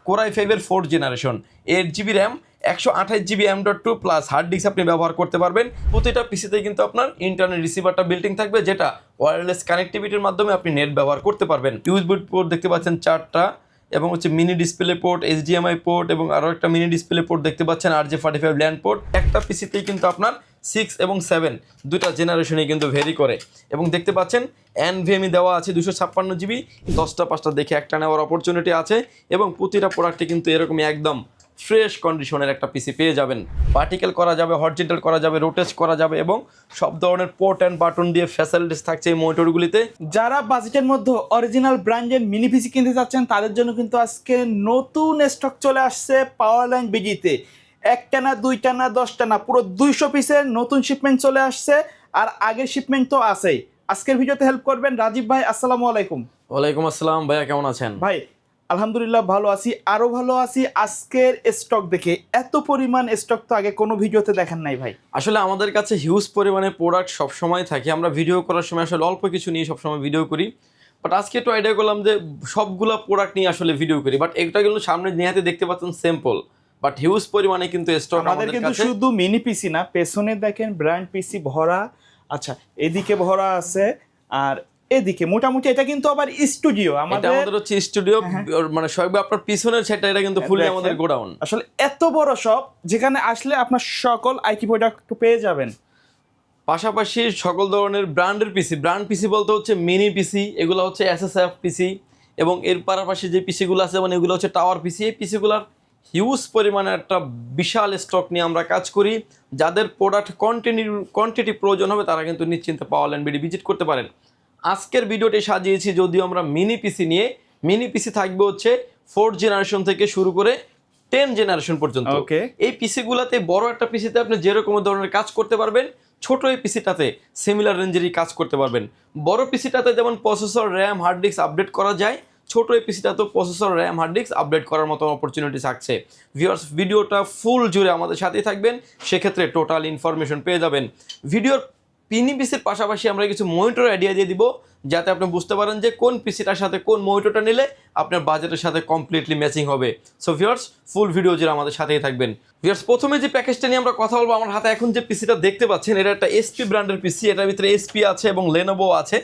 Core i5 এর 4th generation, 8GB RAM, 128GB M.2 plus hard disk আপনি ব্যবহার করতে পারবেন। প্রতিটা পিসিতে কিন্তু আপনার ইন্টারনেট রিসিভারটা বিল্টিং থাকবে, যেটা ওয়্যারলেস কানেক্টিভিটির মাধ্যমে আপনি নেট ব্যবহার করতে পারবেন। ইউএসবি পোর্ট দেখতে পাচ্ছেন 4টা, এবং হচ্ছে mini display port, HDMI port, এবং আরও একটা মিনি ডিসপ্লে পোর্ট দেখতে পাচ্ছেন, RJ45 ল্যান পোর্ট। একটা পিসিতেই কিন্তু আপনার 6 এবং 7 দুইটা জেনারেশনেই কিন্তু ভেরি করে। এবং দেখতে পাচ্ছেন NVMe দেওয়া আছে 256GB, 10টা 5টা দেখে একটা নেওয়ার অপরচুনিটি আছে। এবং প্রতিটা প্রোডাক্টে কিন্তু এরকমই একদম ফ্রেশ কন্ডিশনের একটা পিসি পেয়ে যাবেন। পার্টিকেল করা যাবে, হরিজন্টাল করা যাবে, রোটেট করা যাবে, এবং সব ধরনের পোর্ট অ্যান্ড বাটন দিয়ে ফ্যাসিলিটিস থাকছে এই মনিটরগুলিতে। যারা বাজেটের মধ্যে অরিজিনাল ব্র্যান্ডের মিনি পিসি কিনতে চাচ্ছেন তাদের জন্য কিন্তু আজকে নতুন স্টক চলে আসছে পাওয়ারলাইন বিডিতে। একটা না, দুইটা না, 10টা না, পুরো 200 পিসের নতুন শিপমেন্ট চলে আসছে। আর আগের শিপমেন্ট তো আছেই। আজকের ভিডিওতে হেল্প করবেন রাজীব ভাই। আসসালামু আলাইকুম। ওয়ালাইকুম আসসালাম ভাইয়া, কেমন আছেন? ভাই আলহামদুলিল্লাহ ভালো আছি, আরও ভালো আছি। আজকের স্টক দেখে এত পরিমাণ স্টক তো আগে কোনো ভিডিওতে দেখেন নাই ভাই। আসলে আমাদের কাছে হিউজ পরিমাণে প্রোডাক্ট সবসময় থাকে। আমরা ভিডিও করার সময় আসলে অল্প কিছু নিয়ে সবসময় ভিডিও করি, বাট আজকে একটু আইডিয়া করলাম যে সবগুলো প্রোডাক্ট নিয়ে আসলে ভিডিও করি। বাট এটা কিন্তু সামনে নিহাতে দেখতে পাচ্ছেন সিম্পল, বাট হিউজ পরিমাণে কিন্তু স্টক আমাদের কিন্তু শুধু মিনি পিসি না, পেছনে দেখেন ব্র্যান্ড পিসি ভরা। আচ্ছা, এদিকে ভরা আছে, আর এদিকে মোটামুটি এটা কিন্তু আবার স্টুডিও। আমাদের হচ্ছে স্টুডিও, মানে সব আপনার পিছনের সেটা, এটা কিন্তু ফুলি আমাদের গোডাউন। আসলে এত বড় শপ, যেখানে আসলে আপনার সকল আইটি প্রোডাক্ট পেয়ে যাবেন। পাশাপাশি সকল ধরনের ব্র্যান্ডের পিসি, ব্র্যান্ড পিসি বলতে হচ্ছে মিনি পিসি, এগুলো হচ্ছে SSF পিসি, এবং এর পাশাপাশি যে পিসিগুলো আছে মানে এগুলো হচ্ছে টাওয়ার পিসি। এই পিসিগুলোর হিউজ পরিমাণে একটা বিশাল স্টক নিয়ে আমরা কাজ করি। যাদের প্রোডাক্ট কোয়ান্টিটি প্রয়োজন হবে তারা কিন্তু নিশ্চিন্তে পাওয়ারলাইন বিডি ভিজিট করতে পারেন। আজকের ভিডিওটি সাজিয়েছি যদিও আমরা মিনি পিসি নিয়ে। মিনি পিসি থাকবে হচ্ছে 4th জেনারেশন থেকে শুরু করে 10 জেনারেশন পর্যন্ত। এই পিসিগুলোতে বড় একটা পিসিতে আপনি যেরকম ধরনের কাজ করতে পারবেন, ছোট এই পিসিটাতে সিমিলার রেঞ্জেরই কাজ করতে পারবেন। বড় পিসিটাতে যেমন processor, RAM, hard disk update করা যায়, ছোট এই পিসিটাতেও processor, RAM, hard disk update করার মতো অপরচুনিটি থাকছে। ভিউয়ার্স, ভিডিওটা ফুল জুড়ে আমাদের সাথেই থাকবেন, সেক্ষেত্রে টোটাল ইনফরমেশন পেয়ে যাবেন। ভিডিওর মিনি পিসির পাশাপাশি আমরা কিছু মনিটর আইডিয়া দিয়ে দিব, যাতে আপনি বুঝতে পারেন যে কোন পিসিটার সাথে কোন মনিটরটা নিলে আপনার বাজেটের সাথে কমপ্লিটলি ম্যাচিং হবে। সো ভিউয়ার্স, ফুল ভিডিও জুড়ে আমাদের সাথেই থাকবেন। ভিউয়ার্স, প্রথমে যে প্যাকেজটা নিয়ে আমরা কথা বলবো, আমার হাতে এখন যে পিসিটা দেখতে পাচ্ছেন এটা একটা SP ব্র্যান্ডের পিসি। এটার ভিতরে SP আছে এবং Lenovo আছে,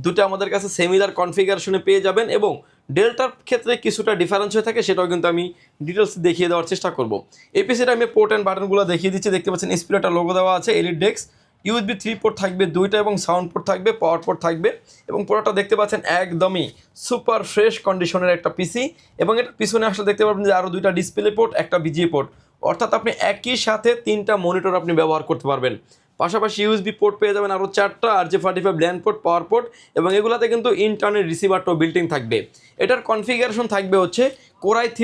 দুটো আমাদের কাছে সিমিলার কনফিগারেশনে পেয়ে যাবেন। এবং ডেলটার ক্ষেত্রে কিছুটা ডিফারেন্স হয়ে থাকে, সেটাও কিন্তু আমি ডিটেলস দেখিয়ে দেওয়ার চেষ্টা করব। এই পিসিটা আমি পোর্ট অ্যান্ড বাটনগুলো দেখিয়ে দিচ্ছি। দেখতে পাচ্ছেন SP একটা লোগো দেওয়া আছে, এলিট ডেস্ক, USB 3 পোর্ট থাকবে 2টা, এবং সাউন্ড পোর্ট থাকবে, পাওয়ার পোর্ট থাকবে। এবং পুরোটা দেখতে পাচ্ছেন একদমই সুপার ফ্রেশ কন্ডিশনের একটা পিসি। এবং এটা পিছনে আসলে দেখতে পাবেন যে আরও 2টা ডিসপ্লে পোর্ট, একটা BGA পোর্ট, অর্থাৎ আপনি একই সাথে 3টা মনিটর আপনি ব্যবহার করতে পারবেন। পাশাপাশি USB পোর্ট পেয়ে যাবেন আরও 4টা, RJ45 ল্যান পোর্ট, পাওয়ার পোর্ট, এবং এগুলাতে কিন্তু ইন্টারনেট রিসিভারটাও বিল্টিং থাকবে। এটার কনফিগারেশন থাকবে হচ্ছে Core i3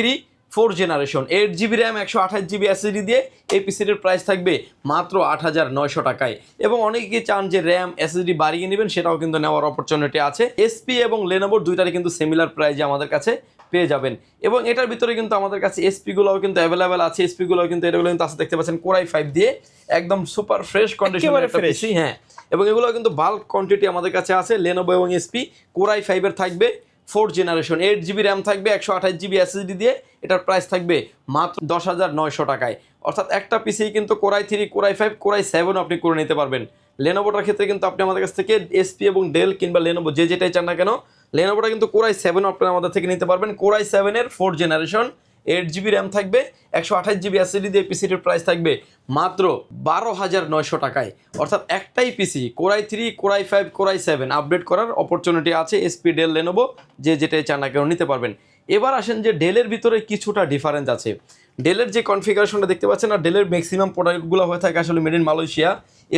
4th generation, 8GB RAM, 128GB SSD দিয়ে। এই পিসিটির প্রাইস থাকবে মাত্র 8,900 টাকায়। এবং অনেকে চান যে র্যাম, SSD বাড়িয়ে নেবেন, সেটাও কিন্তু নেওয়ার অপরচুনিটি আছে। SP এবং Lenovo দুইটারই কিন্তু সিমিলার প্রাইজে আমাদের কাছে পেয়ে যাবেন। এবং এটার ভিতরে কিন্তু আমাদের কাছে SPগুলোও কিন্তু অ্যাভেলেবেল আছে। SPগুলোও কিন্তু এগুলো কিন্তু আছে, দেখতে পাচ্ছেন Core i5 দিয়ে একদম সুপার ফ্রেশ কন্ডিশনের একটা পিসি। হ্যাঁ, এবং এগুলো কিন্তু বাল্ক কোয়ান্টিটি আমাদের কাছে আছে। Lenovo এবং SP Core i5 এর থাকবে 4th জেনারেশন, 8GB র্যাম থাকবে, 128GB SSD দিয়ে। এটার প্রাইস থাকবে মাত্র 10,900 টাকায়। অর্থাৎ একটা পিসি কিন্তু Core i3, Core i5, Core i7 আপনি করে নিতে পারবেন। লেনোভোটার ক্ষেত্রে কিন্তু আপনি আমাদের কাছ থেকে SP এবং ডেল কিংবা Lenovo যে যেটাই চান না কেন, লেনোভোটা কিন্তু Core i7 আপনি আমাদের থেকে নিতে পারবেন। Core i7 এর 4th জেনারেশন, 8GB র্যাম থাকবে, 128GB SSD দিয়ে পিসিটির প্রাইস থাকবে মাত্র 12,900 টাকায়। অর্থাৎ একটাই পিসি Core i3, Core i5, Core i7 update করার অপরচুনিটি আছে। SP, ডেল, Lenovo যে যেটাই চান না কেন নিতে পারবেন। এবার আসেন যে ডেলের ভিতরে কিছুটা ডিফারেন্স আছে। ডেলের যে কনফিগারেশনটা দেখতে পাচ্ছেন, আর ডেলের ম্যাক্সিমাম প্রোডাক্টগুলো হয়ে থাকে আসলে মেড ইন মালয়েশিয়া।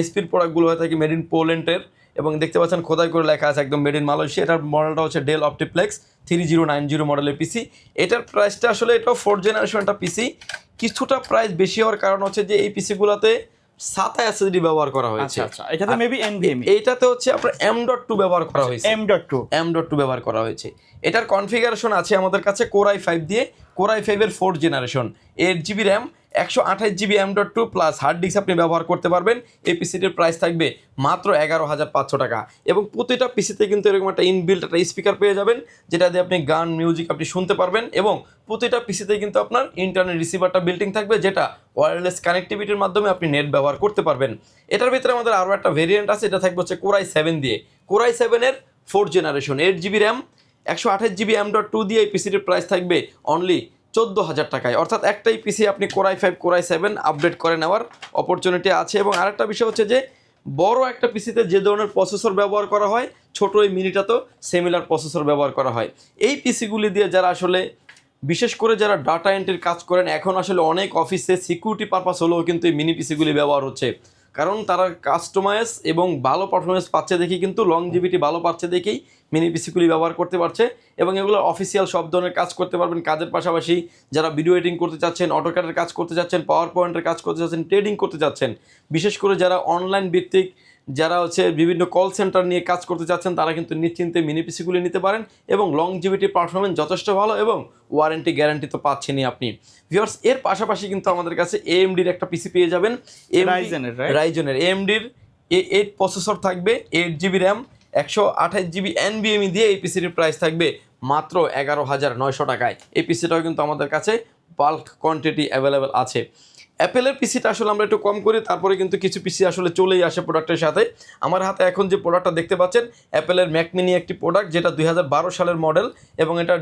SPর প্রোডাক্টগুলো হয়ে থাকে মেড ইন পোল্যান্ডের, এবং দেখতে পাচ্ছেন খোদাই করে লেখা আছে একদম মেড ইন মালয়েশিয়া। এটার মডেলটা হচ্ছে ডেল অপটিপ্লেক্স 3090 মডেলের পিসি। এটার প্রাইসটা আসলে এটাও 4th জেনারেশন একটা পিসি। কিছুটা প্রাইস বেশি হওয়ার কারণ হচ্ছে যে এই পিসিগুলোতে SATA SSD ব্যবহার করা হয়েছে। আচ্ছা, এটাতে মেবি NVMe, এইটাতে হচ্ছে আপনার M.2 ব্যবহার করা হয়েছে। M.2 ব্যবহার করা হয়েছে। এটার কনফিগারেশন আছে আমাদের কাছে Core i5 দিয়ে, Core i5 এর 4th generation, 8GB RAM, 128 GB M.2 plus hard disk আপনি ব্যবহার করতে পারবেন। এই পিসিটির প্রাইস থাকবে মাত্র 11,500 টাকা। এবং প্রতিটা পিসিতে কিন্তু এরকম একটা ইনবিল্ট একটা স্পিকার পেয়ে যাবেন, যেটা দিয়ে আপনি গান মিউজিক আপনি শুনতে পারবেন। এবং প্রতিটা পিসিতে কিন্তু আপনার ইন্টারনেট রিসিভারটা বিল্টিং থাকবে, যেটা ওয়্যারলেস কানেক্টিভিটির মাধ্যমে আপনি নেট ব্যবহার করতে পারবেন। এটার ভিতরে আমাদের আরও একটা ভেরিয়েন্ট আছে, এটা থাকবে হচ্ছে Core i7 দিয়ে। Core i7-এর 4th generation, 8 GB RAM, 128 GB M.2 দিয়ে এই পিসিটির প্রাইস থাকবে অনলি 14,000 টাকায়। অর্থাৎ একটাই পিসি আপনি Core i5 Core i7 update করে নেওয়ার অপরচুনিটি আছে। এবং আরেকটা বিষয় হচ্ছে যে বড় একটা পিসিতে যে ধরনের প্রসেসর ব্যবহার করা হয়, ছোট এই মিনিটাতেও সিমিলার প্রসেসর ব্যবহার করা হয়। এই পিসিগুলি দিয়ে যারা আসলে বিশেষ করে যারা ডাটা এন্ট্রির কাজ করেন, এখন আসলে অনেক অফিসে সিকিউরিটি পারপাস হলেও কিন্তু এই মিনি পিসিগুলি ব্যবহার হচ্ছে, কারণ তারা কাস্টমাইজ এবং ভালো পারফরমেন্স পাচ্ছে দেখি, কিন্তু লংজিভিটি ভালো পাচ্ছে দেখেই মিনি পিসিগুলি ব্যবহার করতে পারছে। এবং এগুলো অফিসিয়াল সব ধরনের কাজ করতে পারবেন। কাজের পাশাপাশি যারা ভিডিও এডিটিং করতে চাচ্ছেন, অটোক্যাডের কাজ করতে চাচ্ছেন, পাওয়ার পয়েন্টের কাজ করতে চাচ্ছেন, ট্রেডিং করতে চাচ্ছেন, বিশেষ করে যারা অনলাইন ভিত্তিক যারা হচ্ছে বিভিন্ন কল সেন্টার নিয়ে কাজ করতে চাচ্ছেন, তারা কিন্তু নিশ্চিন্তে মিনি পিসিগুলি নিতে পারেন। এবং লংজিভিটি পারফরমেন্স যথেষ্ট ভালো, এবং ওয়ারেন্টি গ্যারান্টি তো পাচ্ছেনই আপনি। ভিউয়ার্স, এর পাশাপাশি কিন্তু আমাদের কাছে AMD-র একটা পিসি পেয়ে যাবেন। রাইজেনের AMD-র A8 প্রসেসর থাকবে, 8 GB র্যাম, 128 GB NVMe দিয়ে এই পিসিটির প্রাইস থাকবে মাত্র 11,900 টাকায়। এই পিসিটাও কিন্তু আমাদের কাছে বাল্ক কোয়ান্টিটি অ্যাভেলেবেল আছে। অ্যাপেলের পিসিটা আসলে আমরা একটু কম করি, তারপরে কিন্তু কিছু পিসি আসলে চলেই আসে প্রোডাক্টের সাথে। আমার হাতে এখন যে প্রোডাক্টটা দেখতে পাচ্ছেন, অ্যাপেলের ম্যাক মিনি একটি প্রোডাক্ট, যেটা 2012 সালের মডেল। এবং এটা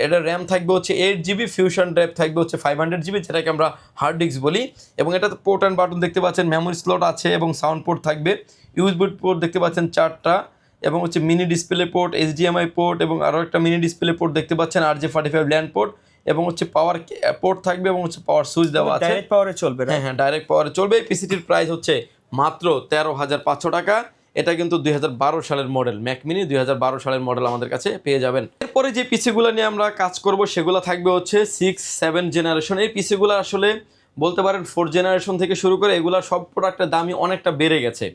এটার র্যাম থাকবে হচ্ছে 8 GB, ফিউশন ড্রাইভ থাকবে হচ্ছে 500 GB, যেটাকে আমরা হার্ড ডিস্ক বলি। এবং এটাতে পোর্ট অ্যান্ড বাটন দেখতে পাচ্ছেন, মেমোরি স্লট আছে এবং সাউন্ড পোর্ট থাকবে। ইউএসবি পোর্ট দেখতে পাচ্ছেন 4টা, এবং হচ্ছে mini display port, HDMI port, এবং আরও একটা মিনি ডিসপ্লে পোর্ট দেখতে পাচ্ছেন, RJ45 ল্যান্ড পোর্ট, এবং হচ্ছে পাওয়ার পোর্ট থাকবে, এবং হচ্ছে পাওয়ার সুইচ দেওয়া আছে। ডাইরেক্ট পাওয়ারে চলবে। হ্যাঁ, ডাইরেক্ট পাওয়ারে চলবে। এই পিসিটির প্রাইস হচ্ছে মাত্র 13,500 টাকা। এটা কিন্তু 2012 সালের মডেল, ম্যাক মিনি 2012 সালের মডেল আমাদের কাছে পেয়ে যাবেন। এরপরে যে পিসিগুলো নিয়ে আমরা কাজ করব, সেগুলো থাকবে হচ্ছে 6-7 জেনারেশন। এই পিসিগুলো আসলে বলতে পারেন 4 জেনারেশন থেকে শুরু করে এগুলোর সব প্রোডাক্টের দামই অনেকটা বেড়ে গেছে।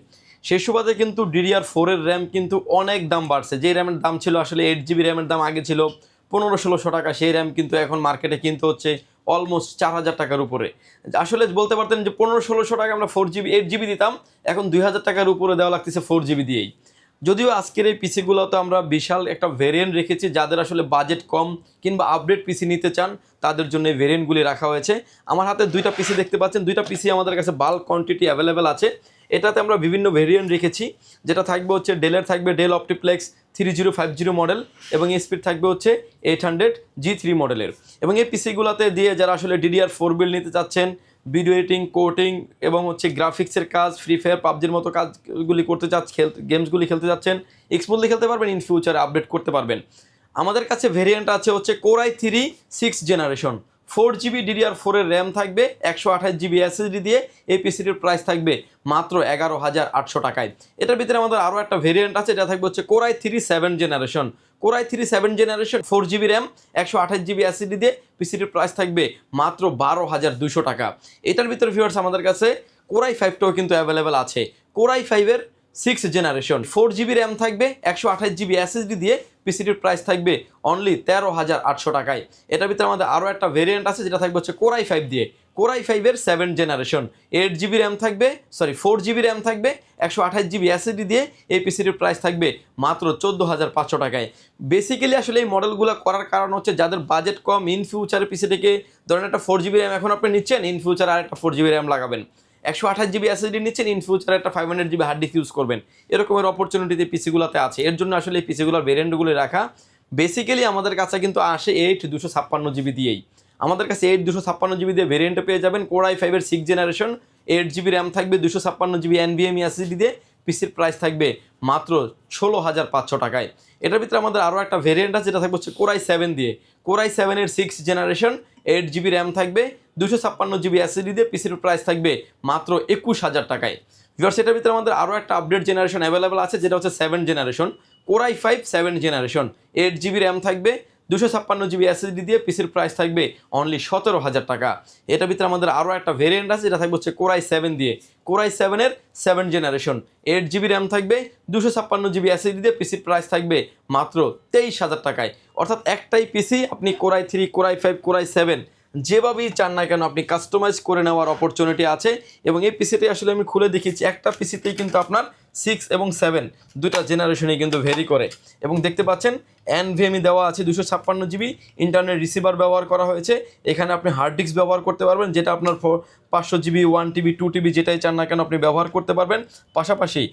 সেই সুবাদে কিন্তু DDR4-এর র্যাম কিন্তু অনেক দাম বাড়ছে। যে র্যামের দাম ছিল আসলে 8 GB র্যামের দাম আগে ছিল 1500-1600 টাকা, সেই র্যাম কিন্তু এখন মার্কেটে কিনতে হচ্ছে অলমোস্ট 4,000 টাকার উপরে। আসলে বলতে পারতেন যে 1500-1600 টাকা আমরা 4GB 8GB দিতাম, এখন 2,000 টাকার উপরে দেওয়া লাগতেছে 4GB দিয়েই। যদিও আজকের এই পিসিগুলোতে আমরা বিশাল একটা ভেরিয়েন্ট রেখেছি, যাদের আসলে বাজেট কম কিংবা আপডেট পিসি নিতে চান তাদের জন্য এই ভেরিয়েন্টগুলি রাখা হয়েছে। আমার হাতে 2টা পিসি দেখতে পাচ্ছেন, 2টা পিসি আমাদের কাছে বাল্ক কোয়ান্টিটি অ্যাভেলেবেল আছে। এটাতে আমরা বিভিন্ন ভেরিয়েন্ট রেখেছি, যেটা থাকবে হচ্ছে ডেলের থাকবে ডেল অপটিপ্লেক্স 3050 মডেল, এবং স্পিড থাকবে হচ্ছে 800 G3 মডেলের। এবং এই পিসিগুলোতে দিয়ে যারা আসলে DDR4 বিল নিতে চাচ্ছেন, ভিডিও এডিটিং, কোডিং এবং হচ্ছে গ্রাফিক্সের কাজ, ফ্রি ফায়ার, পাবজির মতো কাজগুলি করতে গেমসগুলি খেলতে যাচ্ছেন, স্মুথলি খেলতে পারবেন, ইন ফিউচারে আপডেট করতে পারবেন। আমাদের কাছে ভেরিয়েন্ট আছে হচ্ছে Core i3 6th generation, 4GB DDR4-এর RAM থাকবে, 128 GB SSD দিয়ে এই পিসিটির প্রাইস থাকবে মাত্র 11,800 টাকায়। এটার ভিতরে আমাদের আরও একটা ভেরিয়েন্ট আছে, এটা থাকবে হচ্ছে Core i3 7th generation. Core i3 7th generation, 4GB RAM, 128 GB SSD দিয়ে পিসিটির প্রাইস থাকবে মাত্র 12,200 টাকা। এটার ভিতরে ভিউয়ার্স আমাদের কাছে Core i5টাও কিন্তু অ্যাভেলেবেল আছে। Core i5-এর 6th generation, 4GB RAM থাকবে, 128 GB SSD দিয়ে পিসিটির প্রাইস থাকবে অনলি 13,800 টাকায়। এটার ভিতরে আমাদের আরও একটা ভেরিয়েন্ট আছে, যেটা থাকবে হচ্ছে Core i5 দিয়ে। Core i5-এর 7th generation, 8GB RAM থাকবে, 4GB র্যাম থাকবে, 128 GB SSD দিয়ে এই পিসিটির প্রাইস থাকবে মাত্র 14,500 টাকায়। বেসিক্যালি আসলে এই মডেলগুলো করার কারণ হচ্ছে যাদের বাজেট কম, ইন ফিউচারে পিসিটিকে ধরেন একটা 4GB র্যাম এখন আপনি নিচ্ছেন, ইন ফিউচার আর একটা 4GB র্যাম লাগাবেন, 128 GB SSD নিচ্ছেন, ইন ফিউচারে একটা 500 GB হার্ড ডিস্ক ইউজ করবেন, এরকমের অপরচুনিটিতে পিসিগুলোতে আছে। এর জন্য আসলে এই পিসিগুলোর ভেরিয়েন্টগুলো রাখা। বেসিক্যালি আমাদের কাছে কিন্তু আসে 8 256 GB দিয়েই। আমাদের কাছে 8 256 GB দিয়ে ভেরিয়েন্টে পেয়ে যাবেন। Core i5-এর 6th generation, 8GB RAM থাকবে, 256 GB NVMe SSD দিয়ে পিসির প্রাইস থাকবে মাত্র 16,500 টাকায়। এটার ভিতরে আমাদের আরও একটা ভেরিয়েন্ট আছে, যেটা থাকবে হচ্ছে Core i7 দিয়ে। Core i7-এর 6th generation, 8GB RAM থাকবে, 256 GB SSD দিয়ে পিসির প্রাইস থাকবে মাত্র 21,000 টাকায়। ভিউয়ার্স, এটার ভিতরে আমাদের আরও একটা আপডেট জেনারেশন অ্যাভেলেবেল আছে, যেটা হচ্ছে 7th generation, Core i5 7th generation, 8GB RAM থাকবে, 256 GB SSD দিয়ে পিসির প্রাইস থাকবে অনলি 17,000 টাকা। এটার ভিতরে আমাদের আরও একটা ভেরিয়েন্ট আছে, যেটা থাকবে হচ্ছে Core i7 দিয়ে। Core i7-এর 7th generation, 8GB RAM থাকবে, 256 GB SSD দিয়ে পিসির প্রাইস থাকবে মাত্র 23,000 টাকায়। অর্থাৎ একটাই পিসি আপনি Core i3, Core i5, Core i7 যেভাবেই চান না কেন আপনি কাস্টমাইজ করে নেওয়ার অপরচুনিটি আছে। এবং এই পিসিটি আসলে আমি খুলে দেখিয়েছি, একটা পিসিতেই কিন্তু আপনার 6 এবং 7 দুটা জেনারেশনেই কিন্তু ভেরি করে। এবং দেখতে পাচ্ছেন NVMe দেওয়া আছে 256 GB, ইন্টারনেট রিসিভার ব্যবহার করা হয়েছে। এখানে আপনি হার্ড ডিস্ক ব্যবহার করতে পারবেন, যেটা আপনার 500 GB, 1 TB, 2 TB যেটাই চান না কেন আপনি ব্যবহার করতে পারবেন। পাশাপাশি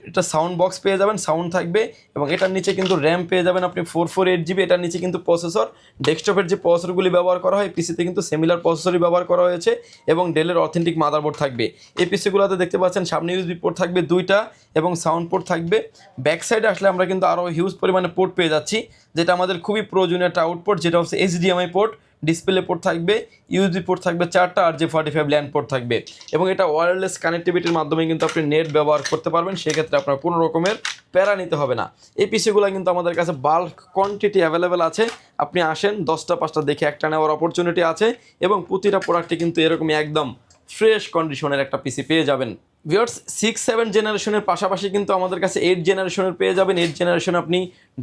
এটা সাউন্ড বক্স পেয়ে যাবেন, সাউন্ড থাকবে। এবং এটার নিচে কিন্তু র্যাম পেয়ে যাবেন আপনি 448 GB। এটার নিচে কিন্তু প্রসেসর, ডেস্কটপের যে প্রসেসরগুলি ব্যবহার করা হয় পিসিতে কিন্তু সিমিলার প্রসেসরই ব্যবহার করা হয়েছে। এবং ডেলের অথেন্টিক মাদারবোর্ড থাকবে। এই পিসিগুলোতে দেখতে পাচ্ছেন সামনে USB পোর্ট থাকবে 2টা এবং সাউন্ড পোর্ট থাকবে। ব্যাক সাইডে আসলে আমরা কিন্তু আরও হিউজ পরিমাণে পোর্ট পেয়ে যাচ্ছি, যেটা আমাদের খুবই প্রয়োজনীয় একটা আউটপোর্ট, যেটা হচ্ছে HDMI পোর্ট। ডিসপ্লে পোর্ট থাকবে, USB পোর্ট থাকবে 4টা, আর RJ45 ল্যান্ড পোর্ট থাকবে। এবং এটা ওয়্যারলেস কানেক্টিভিটির মাধ্যমে কিন্তু আপনি নেট ব্যবহার করতে পারবেন, সেক্ষেত্রে আপনার কোনো রকমের প্যারা নিতে হবে না। এই পিসিগুলো কিন্তু আমাদের কাছে বাল্ক কোয়ান্টিটি অ্যাভেলেবেল আছে। আপনি আসেন 10টা 5টা দেখে একটা নেওয়ার অপরচুনিটি আছে। এবং প্রতিটা প্রোডাক্টে কিন্তু এরকমই একদম ফ্রেশ কন্ডিশনের একটা পিসি পেয়ে যাবেন। ভিউয়ার্স, 6-7 জেনারেশনের পাশাপাশি কিন্তু আমাদের কাছে 8 জেনারেশনের পেয়ে যাবেন। 8 জেনারেশন আপনি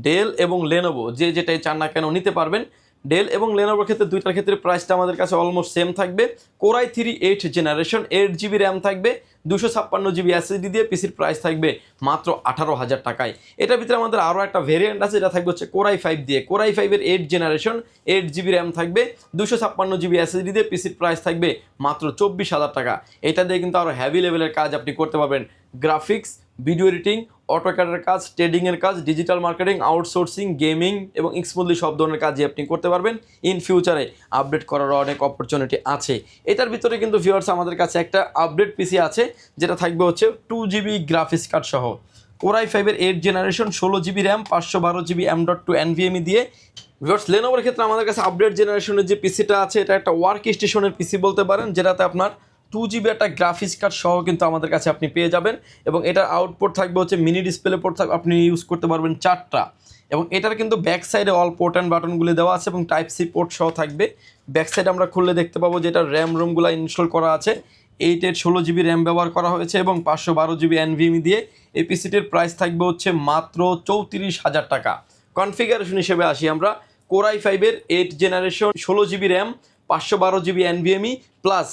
ডেল এবং লেনোভো যেটাই চান না কেন নিতে পারবেন। ডেল এবং লেনোভোর ক্ষেত্রে দুইটার ক্ষেত্রে প্রাইসটা আমাদের কাছে অলমোস্ট সেম থাকবে। Core i3 8 generation, 8 GB RAM থাকবে, 256 GB SSD দিয়ে পিসির প্রাইস থাকবে মাত্র 18,000 টাকায়। এটার ভিতরে আমাদের আরও একটা ভেরিয়েন্ট আছে, যেটা থাকবে হচ্ছে Core i5 দিয়ে। Core i5 এর 8 জেনারেশন, 8 GB র্যাম থাকবে, 256 GB SSD দিয়ে পিসির প্রাইস থাকবে মাত্র 24,000 টাকা। এটা দিয়ে কিন্তু আরও হ্যাভি লেভেলের কাজ আপনি করতে পারবেন। গ্রাফিক্স, ভিডিও এডিটিং, অটোক্যাডের কাজ, ট্রেডিংয়ের কাজ, ডিজিটাল মার্কেটিং, আউটসোর্সিং, গেমিং এবং স্মুথলি সব ধরনের কাজই আপনি করতে পারবেন। ইন ফিউচারে আপডেট করার অনেক অপরচুনিটি আছে। এটার ভিতরে কিন্তু ভিউয়ার্স আমাদের কাছে একটা আপডেট পিসি আছে, যেটা থাকবে হচ্ছে 2 GB গ্রাফিক্স কার্ড সহ। Core i5 এর 8 generation, 16 GB RAM, 512 GB M.2 NVMe দিয়ে। ভিউয়ার্স, লেনোভোর ক্ষেত্রে আমাদের কাছে আপডেট জেনারেশনের যে পিসিটা আছে, এটা একটা ওয়ার্ক স্টেশনের পিসি বলতে পারেন, যেটাতে আপনার 2 GB একটা গ্রাফিক্স কার্ড সহ কিন্তু আমাদের কাছে আপনি পেয়ে যাবেন। এবং এটার আউটপুট থাকবে হচ্ছে মিনি ডিসপ্লে পোর্ট থাকবে, আপনি ইউজ করতে পারবেন 4টা। এবং এটার কিন্তু ব্যাক সাইডে অল পোর্ট অ্যান্ড বাটনগুলি দেওয়া আছে এবং Type-C পোর্ট সহ থাকবে। ব্যাক সাইডে আমরা খুললে দেখতে পাবো যে এটার র্যাম রোমগুলো ইনস্টল করা আছে। 8 16 GB র্যাম ব্যবহার করা হয়েছে এবং 512 GB NVMe দিয়ে। এই পিসিটির প্রাইস থাকবে হচ্ছে মাত্র 34,000 টাকা। কনফিগারেশন হিসেবে আসি আমরা, Core i5 এর 8 generation, 16 GB RAM, 512 GB NVMe plus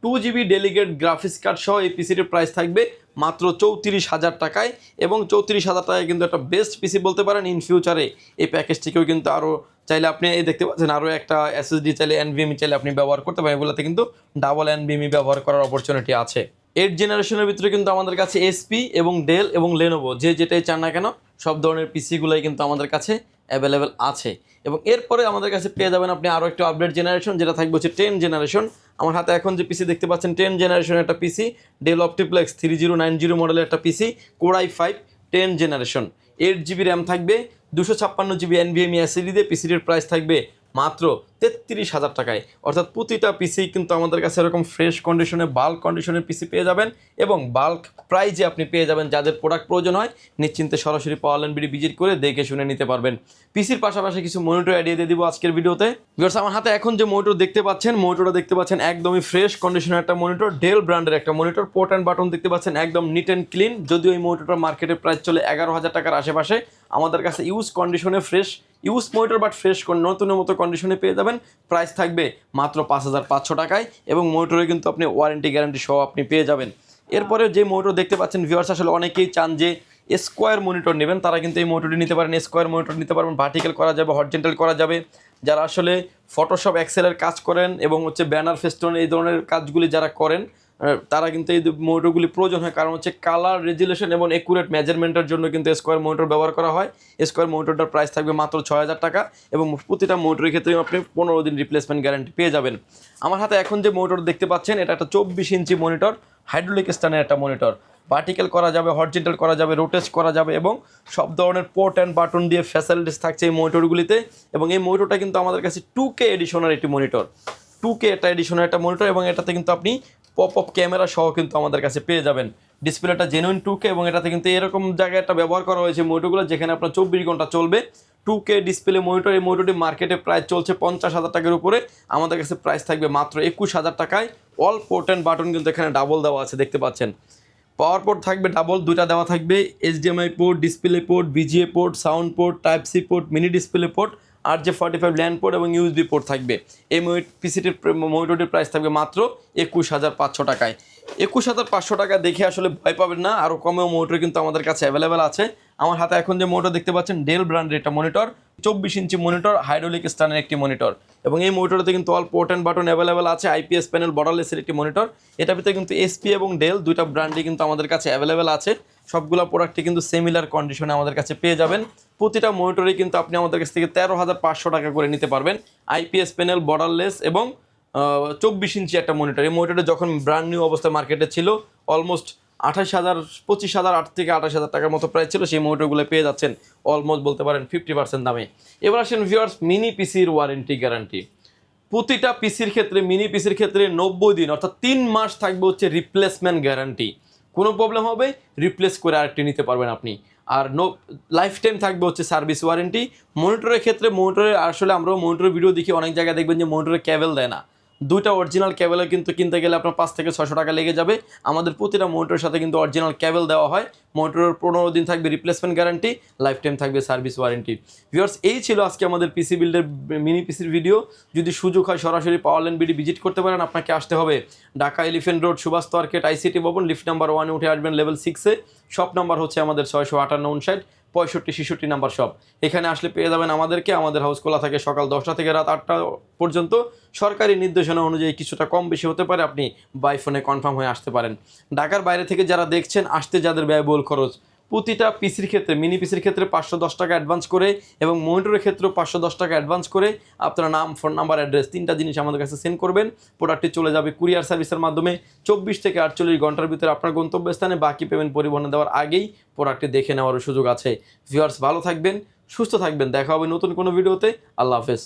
2 GB delegate graphics card সহ এই পিসিটির প্রাইস থাকবে মাত্র 34,000 টাকায়। এবং 34,000 টাকায় কিন্তু একটা বেস্ট পিসি বলতে পারেন। ইন ফিউচারে এই প্যাকেজটিকেও কিন্তু আরও চাইলে আপনি এই দেখতে পাচ্ছেন আরও একটা SSD চাইলে, NVMe চাইলে আপনি ব্যবহার করতে পারেন। এগুলোতে কিন্তু ডাবল NVMe ব্যবহার করার অপরচুনিটি আছে। 8 জেনারেশনের ভিতরে কিন্তু আমাদের কাছে HP এবং ডেল এবং লেনোভো যেটাই চান না কেন সব ধরনের পিসিগুলোই কিন্তু আমাদের কাছে অ্যাভেলেবেল আছে। এবং এরপরে আমাদের কাছে পেয়ে যাবেন আপনি আরও একটু আপডেট জেনারেশন, যেটা থাকবে হচ্ছে 10 জেনারেশন। আমার হাতে এখন যে পিসি দেখতে পাচ্ছেন 10 জেনারেশনের একটা পিসি, ডেল অপটিপ্লেক্স 3090 মডেলের একটা পিসি, Core i5 10 generation, 8 GB RAM থাকবে, 256 GB NVMe SSD দিয়ে পিসিটির প্রাইস থাকবে মাত্র 33,000 টাকায়। অর্থাৎ প্রতিটা পিসি কিন্তু আমাদের কাছে এরকম ফ্রেশ কন্ডিশনে বাল্ক কন্ডিশনের পিসি পেয়ে যাবেন এবং বাল্ক প্রাইজে আপনি পেয়ে যাবেন। যাদের প্রোডাক্ট প্রয়োজন হয় নিশ্চিন্তে সরাসরি পাওয়ারল্যান্ড বিডি ভিজিট করে দেখে শুনে নিতে পারবেন। পিসির পাশাপাশি কিছু মনিটর আইডিয়া দিয়ে দিব আজকের ভিডিওতে। ভিউয়ার্স, আমার হাতে এখন যে মনিটর দেখতে পাচ্ছেন, মনিটরটা দেখতে পাচ্ছেন একদমই ফ্রেশ কন্ডিশনের একটা মনিটর, ডেল ব্র্যান্ডের একটা মনিটর। পোর্ট অ্যান্ড বাটন দেখতে পাচ্ছেন একদম নিট অ্যান্ড ক্লিন। যদিও এই মনিটরটার মার্কেটের প্রাইস চলে 11,000 টাকার আশেপাশে, আমাদের কাছে ইউজ কন্ডিশনে fresh use monitor but fresh নতুনের মতো কন্ডিশনে পেয়ে যাবেন। প্রাইস থাকবে মাত্র 5,500 টাকায় এবং মনিটরে কিন্তু আপনি ওয়ারেন্টি গ্যারান্টি সহ আপনি পেয়ে যাবেন। এরপরে যে মনিটর দেখতে পাচ্ছেন ভিউয়ার্স, আসলে অনেকেই চান যে স্কোয়ার মনিটর নেবেন, তারা কিন্তু এই মনিটরটি নিতে পারেন। স্কোয়ার মনিটর নিতে পারবেন, ভার্টিক্যাল করা যাবে, হরিজন্টাল করা যাবে। যারা আসলে ফটোশপ এক্সেলের কাজ করেন এবং হচ্ছে ব্যানার ফেস্টন এই ধরনের কাজগুলি যারা করেন, তারা কিন্তু এই মনিটরগুলি প্রয়োজন হয়। কারণ হচ্ছে কালার রেজুলেশন এবং একুরেট মেজারমেন্টের জন্য কিন্তু স্কোয়ার মনিটর ব্যবহার করা হয়। স্কোয়ার মনিটরটার প্রাইস থাকবে মাত্র 6,000 টাকা এবং প্রতিটা মনিটরের ক্ষেত্রে আপনি 15 দিন রিপ্লেসমেন্ট গ্যারান্টি পেয়ে যাবেন। আমার হাতে এখন যে মনিটর দেখতে পাচ্ছেন, এটা একটা 24 ইঞ্চি মনিটর, হাইড্রোলিক স্ট্যান্ডের একটা মনিটর। ভার্টিক্যাল করা যাবে, হরিজন্টাল করা যাবে, রোটেট করা যাবে এবং সব ধরনের পোর্ট অ্যান্ড বাটন দিয়ে ফ্যাসিলিটিস থাকছে এই মনিটরগুলিতে। এবং এই মনিটরটা কিন্তু আমাদের কাছে 2K এডিশনের একটি মনিটর, 2K একটা এডিশনের একটা মনিটর। এবং এটাতে কিন্তু আপনি পপ আপ ক্যামেরা সহ কিন্তু আমাদের কাছে পেয়ে যাবেন। ডিসপ্লেটা জেনুইন 2K এবং এটাতে কিন্তু এরকম জায়গায় একটা ব্যবহার করা হয়েছে মনিটরগুলো, যেখানে আপনার 24 ঘন্টা চলবে। 2K ডিসপ্লে মনিটর, এই মনিটরটি মার্কেটে প্রাইস চলছে 50,000 টাকার উপরে, আমাদের কাছে প্রাইস থাকবে মাত্র 21,000 টাকায়। অল পোর্ট অ্যান্ড বাটন কিন্তু এখানে ডাবল দেওয়া আছে, দেখতে পাচ্ছেন। পাওয়ার পোর্ট থাকবে ডাবল, দুইটা দেওয়া থাকবে, HDMI port, display port, VGA port, sound port, Type-C port, mini display port RJ45 land port এবং USB পোর্ট থাকবে। এই পিসিটির মনিটরটির প্রাইস থাকবে মাত্র 21,500 টাকায়। 21,500 টাকা দেখে আসলে ভয় পাবেন না, আরও কমেও মনিটর কিন্তু আমাদের কাছে অ্যাভেলেবেল আছে। আমার হাতে এখন যে মনিটর দেখতে পাচ্ছেন ডেল ব্র্যান্ডের একটা মনিটর, 24 ইঞ্চি মনিটর, হাইড্রোলিক স্ট্যান্ডের একটি মনিটর, এবং এই মনিটরতে কিন্তু all port and button available আছে। IPS প্যানেল বর্ডারলেসের একটি মনিটর। এটার ভিতরে কিন্তু SP এবং ডেল দুইটা ব্র্যান্ডই কিন্তু আমাদের কাছে অ্যাভেলেবেল আছে। সবগুলো প্রোডাক্টই কিন্তু সিমিলার কন্ডিশনে আমাদের কাছে পেয়ে যাবেন। প্রতিটা মনিটরে কিন্তু আপনি আমাদের কাছ থেকে 13,500 টাকা করে নিতে পারবেন। IPS প্যানেল বর্ডারলেস এবং 24 ইঞ্চি একটা মনিটর। এই মনিটরটা যখন ব্র্যান্ড নিউ অবস্থায় মার্কেটে ছিল অলমোস্ট 25,000 8 থেকে 28,000 টাকার মতো প্রাইস ছিল। সেই মনিটরগুলো পেয়ে যাচ্ছেন অলমোস্ট বলতে পারেন 50% দামে। এবার আসেন ভিউয়ার্স, মিনি পিসির ওয়ারেন্টি গ্যারান্টি। প্রতিটা পিসির ক্ষেত্রে, মিনি পিসির ক্ষেত্রে 90 দিন অর্থাৎ 3 মাস থাকবে হচ্ছে রিপ্লেসমেন্ট গ্যারান্টি। কোনো প্রবলেম হবে রিপ্লেস করে আরেকটি নিতে পারবেন আপনি। আর লাইফ টাইম থাকবে হচ্ছে সার্ভিস ওয়ারেন্টি। মনিটরের ক্ষেত্রে মনিটরের আসলে আমরাও মনিটরের ভিডিও দেখি, অনেক জায়গায় দেখবেন যে মনিটরের কেবল দেয় না। দুইটা অরিজিনাল কেবলে কিন্তু কিনতে গেলে আপনার 5 থেকে 600 টাকা লেগে যাবে। আমাদের প্রতিটা মনিটরের সাথে কিন্তু অরিজিনাল কেবল দেওয়া হয়। মনিটরের 15 দিন থাকবে রিপ্লেসমেন্ট গ্যারান্টি, লাইফ টাইম থাকবে সার্ভিস ওয়ারেন্টি। ভিউয়ার্স, এই ছিল আজকে আমাদের পিসি বিল্ডের মিনি পিসির ভিডিও। যদি সুযোগ হয় সরাসরি পাওয়ারল্যান্ড বিডি ভিজিট করতে পারেন। আপনাকে আসতে হবে Dhaka Elephant Road, Subhash Market, ICT ভবন, লিফট নাম্বার 1-এ উঠে আসবেন লেভেল 6-এ। শপ নাম্বার হচ্ছে আমাদের 658 65 66 নাম্বার শপ। এখানে আসলে পেয়ে যাবেন আমাদেরকে। আমাদের হাউস খোলা থাকে সকাল 10টা থেকে রাত 8টা পর্যন্ত। সরকারি নির্দেশনা অনুযায়ী কিছুটা কম বেশি হতে পারে, আপনি বাই ফোনে কনফার্ম হয়ে আসতে পারেন। ঢাকার বাইরে থেকে যারা দেখছেন, আসতে যাদের ব্যয়বহুল খরচ, প্রতিটা পিসির ক্ষেত্রে, মিনি পিসির ক্ষেত্রে 510 টাকা অ্যাডভান্স করে এবং মনিটরের ক্ষেত্রেও 510 টাকা অ্যাডভান্স করে আপনার নাম, ফোন নাম্বার, অ্যাড্রেস, 3টা জিনিস আমাদের কাছে সেন্ড করবেন। প্রোডাক্টটি চলে যাবে কুরিয়ার সার্ভিসের মাধ্যমে। 24 থেকে 48 ঘন্টার ভিতরে আপনার গন্তব্যস্থানে। বাকি পেমেন্ট পরিবহনে দেওয়ার আগেই প্রোডাক্টটি দেখে নেওয়ারও সুযোগ আছে। ভিউয়ার্স, ভালো থাকবেন, সুস্থ থাকবেন। দেখা হবে নতুন কোনো ভিডিওতে। আল্লাহ হাফেজ।